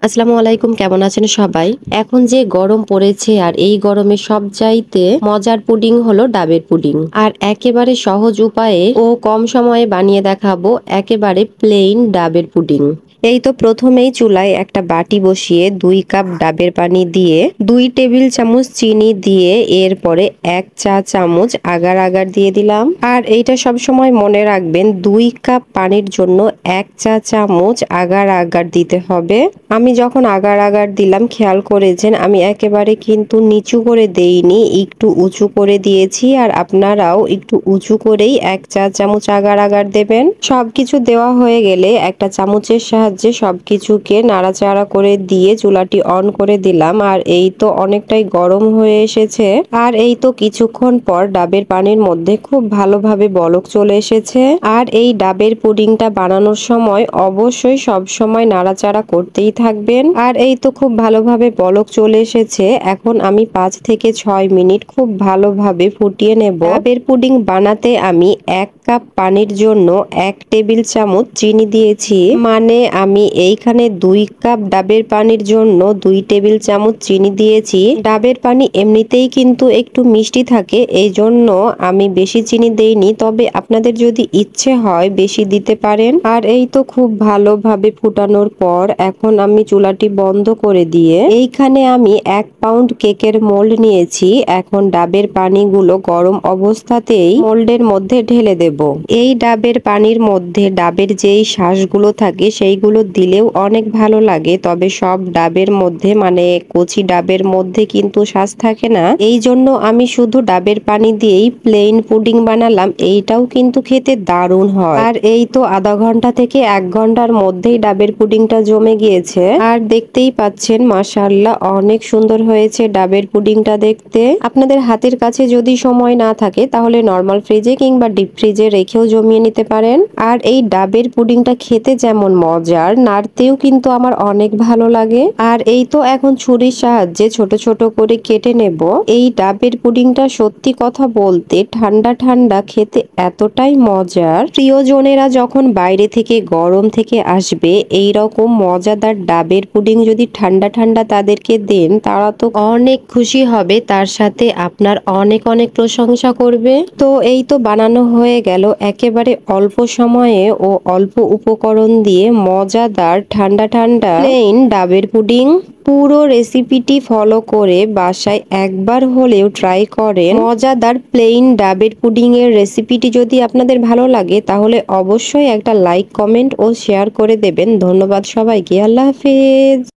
আসসালামু আলাইকুম, কেমন আছেন সবাই? এখন যে গরম পড়েছে আর এই গরমে সবচাইতে মজার পুডিং হলো ডাবের পুডিং। আর একেবারে সহজ উপায়ে ও কম সময়ে বানিয়ে দেখাবো একেবারে প্লেন ডাবের পুডিং। এই তো প্রথমেই চুলায় একটা বাটি বসিয়ে 2 কাপ ডাবের পানি দিয়ে 2 টেবিল চামচ চিনি দিয়ে এরপরে 1 চা চামচ আগার আগার দিয়ে দিলাম। আর এইটা সব সময় মনে রাখবেন 2 কাপ পানির জন্য 1 চা চামচ আগার আগার দিতে হবে। আমি যখন আগার আগার দিলাম খেয়াল করেছেন আমি একেবারে কিন্তু নিচু করে দেইনি, একটু উঁচু করে দিয়েছি। আর আপনারাও একটু উঁচু করেই 1 চা চামচ আগার আগার দেবেন। সবকিছু দেওয়া হয়ে গেলে একটা চামচের সাহায্যে সবকিছুকে নাড়াচাড়া করে দিয়ে চুলাটি অন করে দিলাম। আর এই তো অনেকটাই গরম হয়ে এসেছে। আর এই তো কিছুক্ষণ পর ডাবের পানির মধ্যে খুব ভালোভাবে বলক চলে এসেছে। আর এই ডাবের পুডিংটা বানানোর সময় অবশ্যই সব সময় নাড়াচাড়া করতেই থাকবেন। আর এই তো খুব ভালোভাবে বলক চলে এসেছে। এখন আমি 5 থেকে 6 মিনিট খুব ভালোভাবে ফুটিয়ে নেব। ডাবের পুডিং বানাতে আমি 1 কাপ পানির জন্য 1 টেবিল চামচ চিনি দিয়েছি। মানে আমি এইখানে 2 কাপ ডাবের পানির জন্য 2 টেবিল চামচ চিনি দিয়েছি। ডাবের পানি এমনিতেই কিন্তু একটু মিষ্টি থাকে, এই জন্য আমি বেশি চিনি দেইনি, তবে আপনাদের যদি ইচ্ছে হয় বেশি দিতে পারেন। আর এই তো খুব ভালোভাবে ফুটানোর পর এখন আমি চুলাটি বন্ধ করে দিয়ে এইখানে আমি 1 পাউন্ড কেকের মোল্ড নিয়েছি। এখন ডাবের পানিগুলো গরম অবস্থাতেই মোল্ডের মধ্যে ঢেলে দেব। এই ডাবের পানির মধ্যে ডাবের যেই শাঁসগুলো থাকে সেইগুলো দিলেও অনেক ভালো লাগে, তবে সব ডাবের মধ্যে মানে কচি ডাবের মধ্যে কিন্তু শাঁস থাকে না, এই জন্য আমি শুধু ডাবের পানি দিয়েই প্লেন পুডিং বানালাম। এইটাও কিন্তু খেতে দারুণ হয়। আর এই তো আধা ঘন্টা থেকে 1 ঘন্টার মধ্যেই ডাবের পুডিংটা জমে গিয়েছে। আর দেখতেই পাচ্ছেন মাশাআল্লাহ অনেক সুন্দর হয়েছে ডাবের পুডিংটা দেখতে। আপনাদের হাতের কাছে যদি সময় না থাকে তাহলে নরমাল ফ্রিজে কিংবা ডিপ ফ্রিজে রেখেও জমিয়ে নিতে পারেন। আর এই ডাবের পুডিংটা খেতে যেমন মজার, নাড়তেও কিন্তু আমার অনেক ভালো লাগে। আর এই তো এখন ছুরির সাহায্যে ছোট ছোট করে কেটে নেব। এই ডাবের পুডিংটা সত্যি কথা বলতে ঠান্ডা ঠান্ডা খেতে এতটাই মজার, প্রিয়জনেরা যখন বাইরে থেকে গরম থেকে আসবে এই রকম মজাদার ডাবের পুডিং যদি ঠান্ডা ঠান্ডা তাদেরকে দেন তারা তো অনেক খুশি হবে, তার সাথে আপনার অনেক অনেক প্রশংসা করবে। তো এই তো বানানো হয়ে গেল একেবারে অল্প সময়ে ও অল্প উপকরণ দিয়ে মজাদার ঠান্ডা ঠান্ডা প্লেন ডাবের পুডিং। পুরো রেসিপিটি ফলো করে বাসায় একবার হলেও ট্রাই করেন। মজাদার প্লেন ডাবের পুডিং এর রেসিপিটি যদি আপনাদের ভালো লাগে তাহলে অবশ্যই একটা লাইক, কমেন্ট ও শেয়ার করে দেবেন। ধন্যবাদ সবাইকে। আল্লাহ হাফেজ।